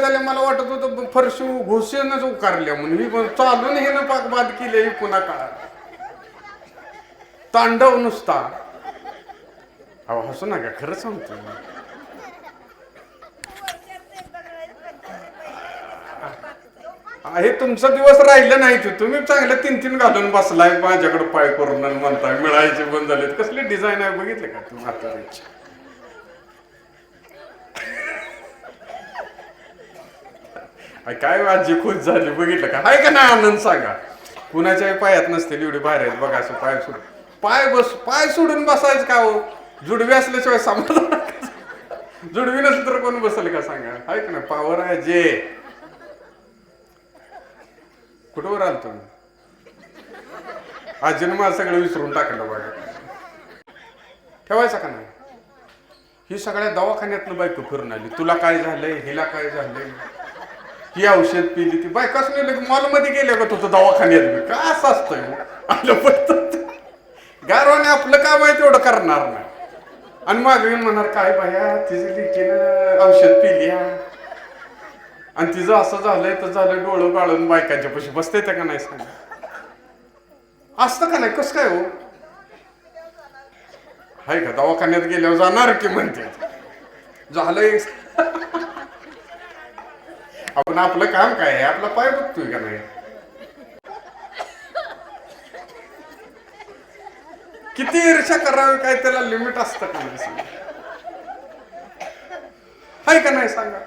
मला वाटत होतं फरशी घुसेनच उकारल्या म्हणून मी पण चालून हे ना पाक बाद केले पुन्हा काळा तांडव नुसता. अहो हसू नका, खरं सांगतो. हे तुमचा दिवस राहिलं नाही ते, तुम्ही चांगलं 3-3 घालून बसलाय माझ्याकडे पाय करून म्हणताय मिळायचे बंद झालेत. कसली डिझाईन आहे बघितले का तुम्ही म्हातारीची? काय आजी खुश झाली बघितलं का? हाय का नाही आनंद सांगा? कुणाच्याही पायात नसतील एवढी बाहेर आहेत बघा. असं पाय सोडून बसायचं का हो? जुडवी असल्याशिवाय समाधान. जुडवी नसली तर कोण बसेल का सांगा? हाय का नाही? पावर आहे जे. कुठवर आल तुम्ही? आजीनं मला सगळं विसरून टाकलं बघा. ठेवायचं का नाही? ही सगळ्या दवाखान्यातनं बायको फिरून आली. तुला काय झालंय, हिला काय झालंय, ही औषध पिली, ती बायकाच नाही मॉलमध्ये गेले का तुझं दवाखान्यात काय असं असतंय? आपलं पडत गारवाने आपलं काम आहे तेवढं करणार नाही आणि मागे येऊन म्हणणार काय बाया तिचं लिकीनं औषध पिली आणि तिचं असं झालंय तर झालं. डोळं गाळून बायकांच्या पशी बसते का नाही सांग? असतं का नाही? कसं काय हो? हाय का? दवाखान्यात गेल्यावर जाणार की म्हणते झालंय. आपण आपलं काम काय आहे? आपला पाय बघतोय का नाही? किती ईर्ष्या करावी, काय त्याला लिमिट असतं का नाही? हाय का नाही सांगा?